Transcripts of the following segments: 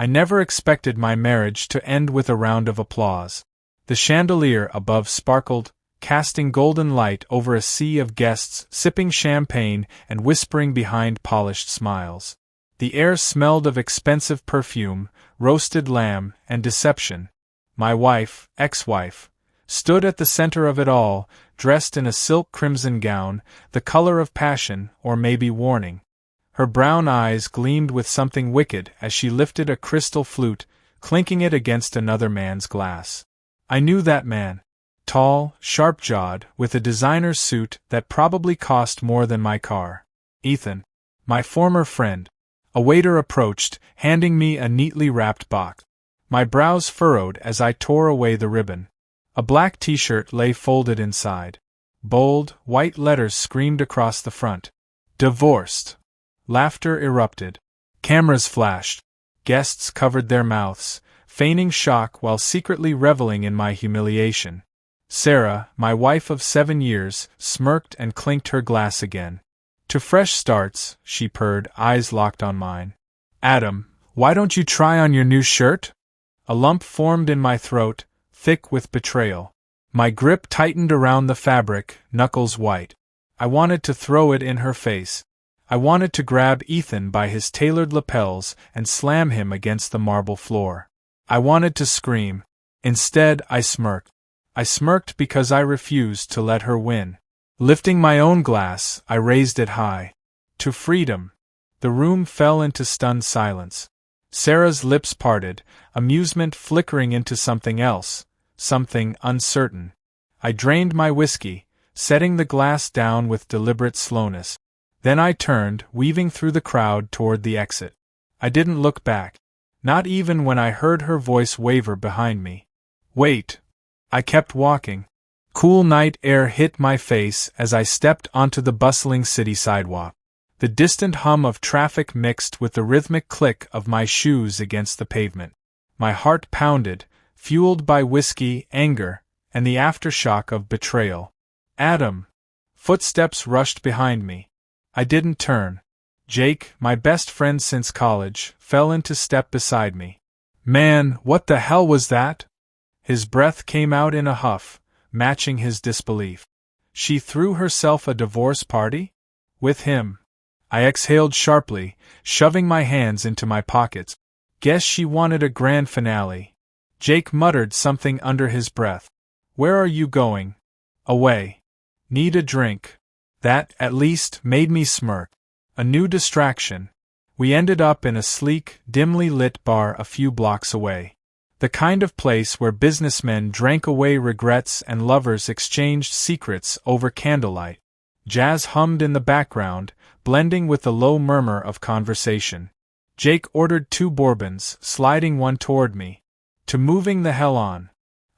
I never expected my marriage to end with a round of applause. The chandelier above sparkled, casting golden light over a sea of guests sipping champagne and whispering behind polished smiles. The air smelled of expensive perfume, roasted lamb, and deception. My wife, ex-wife, stood at the center of it all, dressed in a silk crimson gown, the color of passion, or maybe warning. Her brown eyes gleamed with something wicked as she lifted a crystal flute, clinking it against another man's glass. I knew that man. Tall, sharp-jawed, with a designer suit that probably cost more than my car. Ethan. My former friend. A waiter approached, handing me a neatly wrapped box. My brows furrowed as I tore away the ribbon. A black t-shirt lay folded inside. Bold, white letters screamed across the front. Divorced. Laughter erupted. Cameras flashed. Guests covered their mouths, feigning shock while secretly reveling in my humiliation. Sarah, my wife of 7 years, smirked and clinked her glass again. To fresh starts, she purred, eyes locked on mine. Adam, why don't you try on your new shirt? A lump formed in my throat, thick with betrayal. My grip tightened around the fabric, knuckles white. I wanted to throw it in her face. I wanted to grab Ethan by his tailored lapels and slam him against the marble floor. I wanted to scream. Instead, I smirked. I smirked because I refused to let her win. Lifting my own glass, I raised it high. To freedom. The room fell into stunned silence. Sarah's lips parted, amusement flickering into something else, something uncertain. I drained my whiskey, setting the glass down with deliberate slowness. Then I turned, weaving through the crowd toward the exit. I didn't look back. Not even when I heard her voice waver behind me. Wait. I kept walking. Cool night air hit my face as I stepped onto the bustling city sidewalk. The distant hum of traffic mixed with the rhythmic click of my shoes against the pavement. My heart pounded, fueled by whiskey, anger, and the aftershock of betrayal. Adam! Footsteps rushed behind me. I didn't turn. Jake, my best friend since college, fell into step beside me. Man, what the hell was that? His breath came out in a huff, matching his disbelief. She threw herself a divorce party? With him. I exhaled sharply, shoving my hands into my pockets. Guess she wanted a grand finale. Jake muttered something under his breath. Where are you going? Away. Need a drink. That, at least, made me smirk. A new distraction. We ended up in a sleek, dimly lit bar a few blocks away. The kind of place where businessmen drank away regrets and lovers exchanged secrets over candlelight. Jazz hummed in the background, blending with the low murmur of conversation. Jake ordered 2 bourbons, sliding one toward me. To moving the hell on.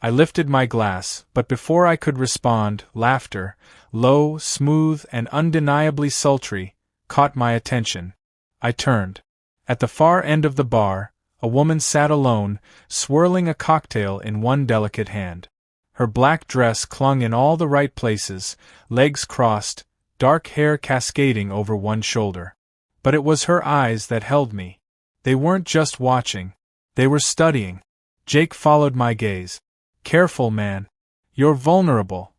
I lifted my glass, but before I could respond, laughter, low, smooth, and undeniably sultry, caught my attention. I turned. At the far end of the bar, a woman sat alone, swirling a cocktail in one delicate hand. Her black dress clung in all the right places, legs crossed, dark hair cascading over one shoulder. But it was her eyes that held me. They weren't just watching. They were studying. Jake followed my gaze. Careful, man. You're vulnerable.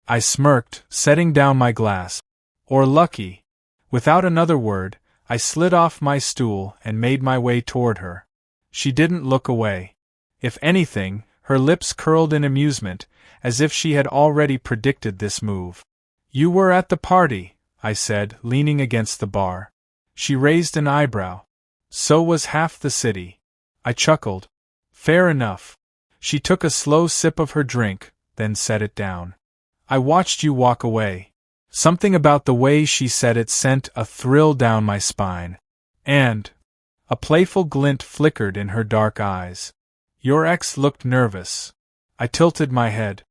I smirked, setting down my glass. Or lucky. Without another word, I slid off my stool and made my way toward her. She didn't look away. If anything, her lips curled in amusement, as if she had already predicted this move. You were at the party, I said, leaning against the bar. She raised an eyebrow. So was half the city. I chuckled. Fair enough. She took a slow sip of her drink, then set it down. I watched you walk away. Something about the way she said it sent a thrill down my spine. And a playful glint flickered in her dark eyes. Your ex looked nervous. I tilted my head.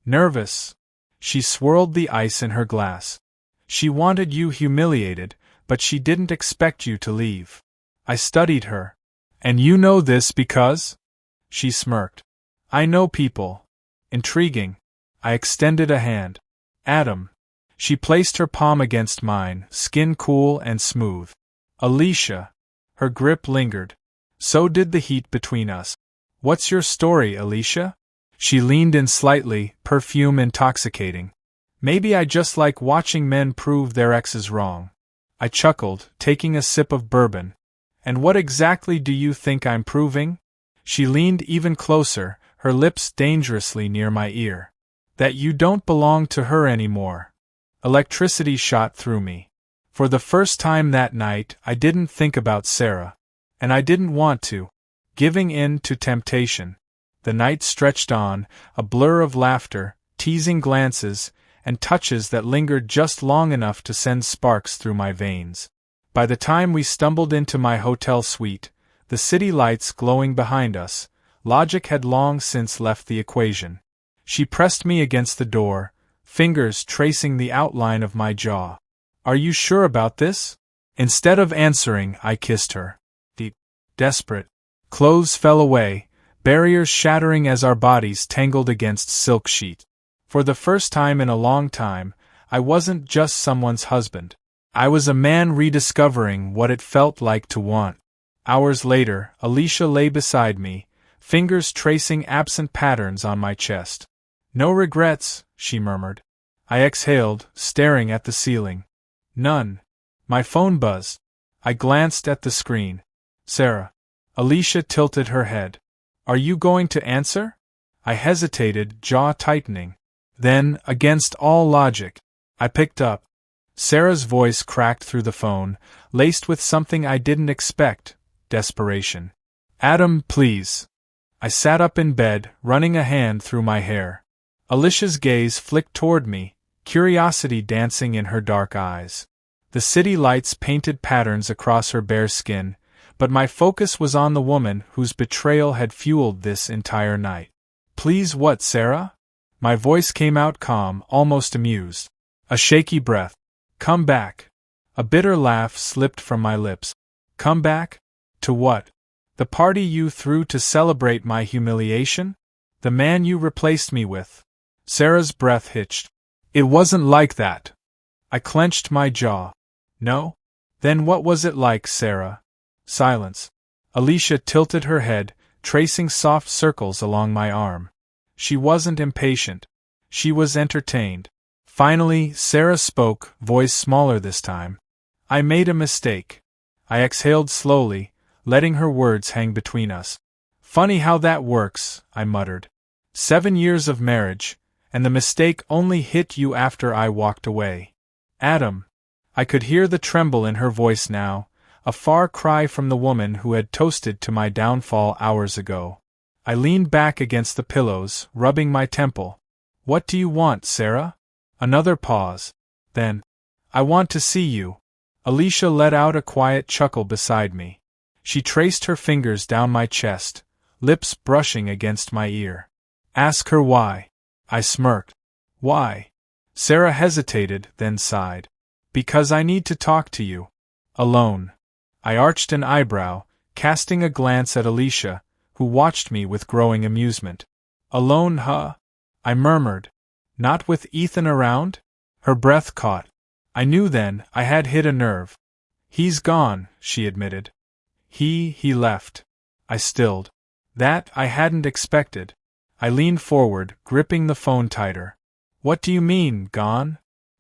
Nervous? She swirled the ice in her glass. She wanted you humiliated, but she didn't expect you to leave. I studied her. And you know this because? She smirked. I know people. Intriguing. I extended a hand. Adam. She placed her palm against mine, skin cool and smooth. Alicia. Her grip lingered. So did the heat between us. What's your story, Alicia? She leaned in slightly, perfume intoxicating. Maybe I just like watching men prove their exes wrong. I chuckled, taking a sip of bourbon. And what exactly do you think I'm proving? She leaned even closer, her lips dangerously near my ear. That you don't belong to her anymore. Electricity shot through me. For the first time that night, I didn't think about Sarah. And I didn't want to. Giving in to temptation. The night stretched on, a blur of laughter, teasing glances, and touches that lingered just long enough to send sparks through my veins. By the time we stumbled into my hotel suite, the city lights glowing behind us, logic had long since left the equation. She pressed me against the door, fingers tracing the outline of my jaw. Are you sure about this? Instead of answering, I kissed her. Deep, desperate. Clothes fell away, barriers shattering as our bodies tangled against silk sheet. For the first time in a long time, I wasn't just someone's husband. I was a man rediscovering what it felt like to want. Hours later, Alicia lay beside me, fingers tracing absent patterns on my chest. No regrets, she murmured. I exhaled, staring at the ceiling. None. My phone buzzed. I glanced at the screen. Sarah. Alicia tilted her head. Are you going to answer? I hesitated, jaw tightening. Then, against all logic, I picked up. Sarah's voice cracked through the phone, laced with something I didn't expect, desperation. Adam, please. I sat up in bed, running a hand through my hair. Alicia's gaze flicked toward me, curiosity dancing in her dark eyes. The city lights painted patterns across her bare skin, but my focus was on the woman whose betrayal had fueled this entire night. Please what, Sarah? My voice came out calm, almost amused. A shaky breath. Come back. A bitter laugh slipped from my lips. Come back? To what? The party you threw to celebrate my humiliation? The man you replaced me with? Sarah's breath hitched. It wasn't like that. I clenched my jaw. No? Then what was it like, Sarah? Silence. Alicia tilted her head, tracing soft circles along my arm. She wasn't impatient. She was entertained. Finally, Sarah spoke, voice smaller this time. I made a mistake. I exhaled slowly, letting her words hang between us. Funny how that works, I muttered. 7 years of marriage, and the mistake only hit you after I walked away. Adam. I could hear the tremble in her voice now, a far cry from the woman who had toasted to my downfall hours ago. I leaned back against the pillows, rubbing my temple. What do you want, Sarah? Another pause. Then, I want to see you. Alicia let out a quiet chuckle beside me. She traced her fingers down my chest, lips brushing against my ear. Ask her why. I smirked. Why? Sarah hesitated, then sighed. Because I need to talk to you. Alone. I arched an eyebrow, casting a glance at Alicia, who watched me with growing amusement. Alone, huh? I murmured. Not with Ethan around? Her breath caught. I knew then I had hit a nerve. He's gone, she admitted. He left. I stilled. That I hadn't expected. I leaned forward, gripping the phone tighter. What do you mean, gone?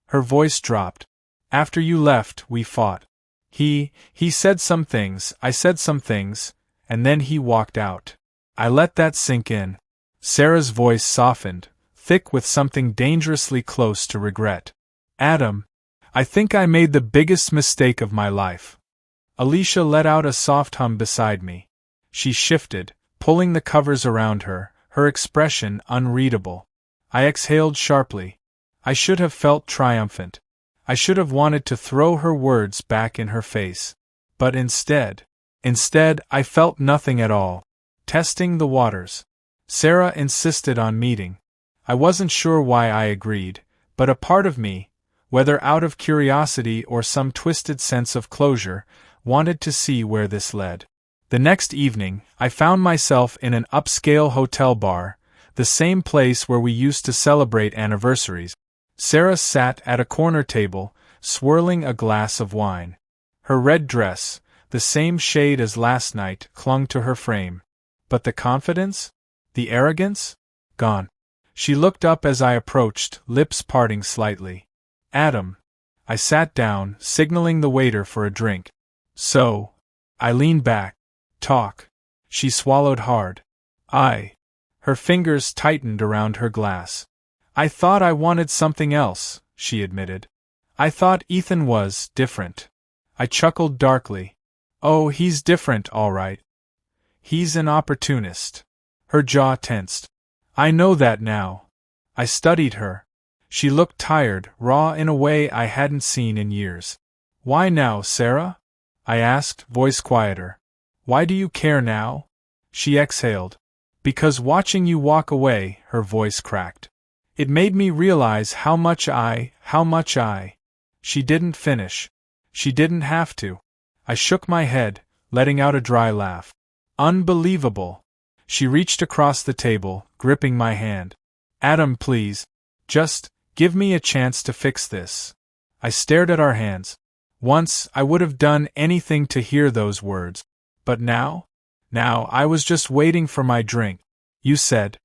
Her voice dropped. After you left, we fought. He said some things, I said some things, and then he walked out. I let that sink in. Sarah's voice softened, thick with something dangerously close to regret. Adam, I think I made the biggest mistake of my life. Alicia let out a soft hum beside me. She shifted, pulling the covers around her, her expression unreadable. I exhaled sharply. I should have felt triumphant. I should have wanted to throw her words back in her face. But instead, I felt nothing at all. Testing the waters. Sarah insisted on meeting. I wasn't sure why I agreed, but a part of me, whether out of curiosity or some twisted sense of closure, wanted to see where this led. The next evening, I found myself in an upscale hotel bar, the same place where we used to celebrate anniversaries. Sarah sat at a corner table, swirling a glass of wine. Her red dress, the The same shade as last night clung to her frame. But the confidence? The arrogance? Gone. She looked up as I approached, lips parting slightly. Adam. I sat down, signaling the waiter for a drink. So. I leaned back. Talk. She swallowed hard. Her fingers tightened around her glass. I thought I wanted something else, she admitted. I thought Ethan was different. I chuckled darkly. Oh, he's different, all right. He's an opportunist. Her jaw tensed. I know that now. I studied her. She looked tired, raw in a way I hadn't seen in years. Why now, Sarah? I asked, voice quieter. Why do you care now? She exhaled. Because watching you walk away, her voice cracked. It made me realize how much I. She didn't finish. She didn't have to. I shook my head, letting out a dry laugh. Unbelievable. She reached across the table, gripping my hand. Adam, please. Just, give me a chance to fix this. I stared at our hands. Once, I would have done anything to hear those words. But now? Now, I was just waiting for my drink. You said.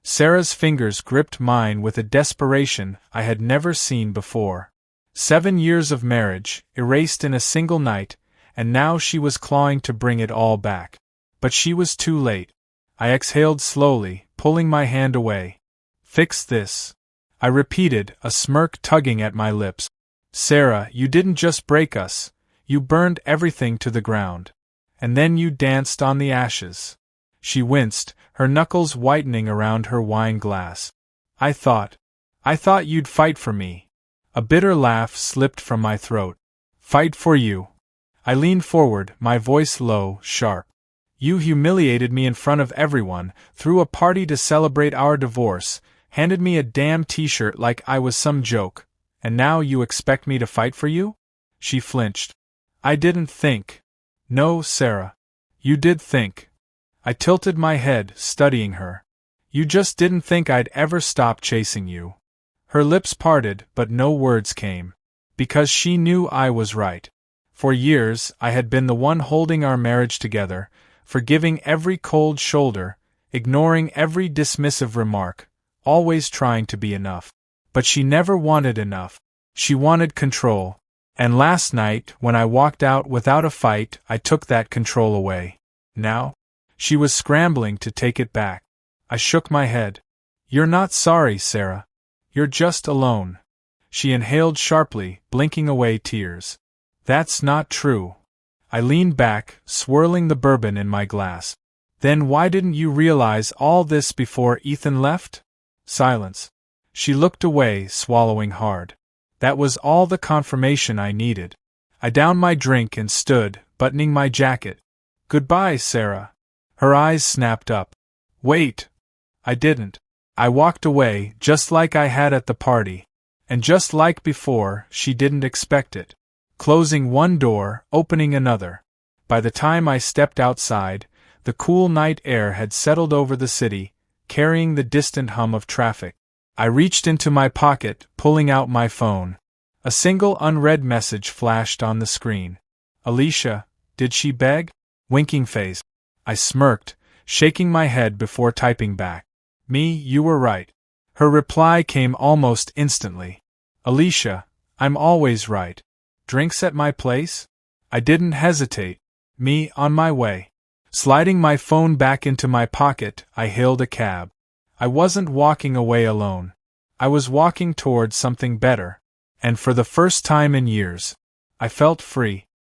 Sarah's fingers gripped mine with a desperation I had never seen before. 7 years of marriage, erased in a single night, and now she was clawing to bring it all back. But she was too late. I exhaled slowly, pulling my hand away. Fix this. I repeated, a smirk tugging at my lips. Sarah, you didn't just break us, you burned everything to the ground. And then you danced on the ashes. She winced, her knuckles whitening around her wine glass. I thought you'd fight for me. A bitter laugh slipped from my throat. Fight for you. I leaned forward, my voice low, sharp. You humiliated me in front of everyone, threw a party to celebrate our divorce, handed me a damn t-shirt like I was some joke, and now you expect me to fight for you? She flinched. I didn't think. No, Sarah. You did think. I tilted my head, studying her. You just didn't think I'd ever stop chasing you. Her lips parted, but no words came. Because she knew I was right. For years, I had been the one holding our marriage together, forgiving every cold shoulder, ignoring every dismissive remark, always trying to be enough. But she never wanted enough. She wanted control. And last night, when I walked out without a fight, I took that control away. Now? She was scrambling to take it back. I shook my head. You're not sorry, Sarah. You're just alone. She inhaled sharply, blinking away tears. That's not true. I leaned back, swirling the bourbon in my glass. Then why didn't you realize all this before Ethan left? Silence. She looked away, swallowing hard. That was all the confirmation I needed. I downed my drink and stood, buttoning my jacket. Goodbye, Sarah. Her eyes snapped up. Wait. I didn't. I walked away, just like I had at the party. And just like before, she didn't expect it. Closing one door, opening another. By the time I stepped outside, the cool night air had settled over the city, carrying the distant hum of traffic. I reached into my pocket, pulling out my phone. A single unread message flashed on the screen. Alicia, did she beg? Winking face. I smirked, shaking my head before typing back. Me, you were right. Her reply came almost instantly. Alicia, I'm always right. Drinks at my place? I didn't hesitate. Me, on my way. Sliding my phone back into my pocket, I hailed a cab. I wasn't walking away alone. I was walking toward something better. And for the first time in years, I felt free.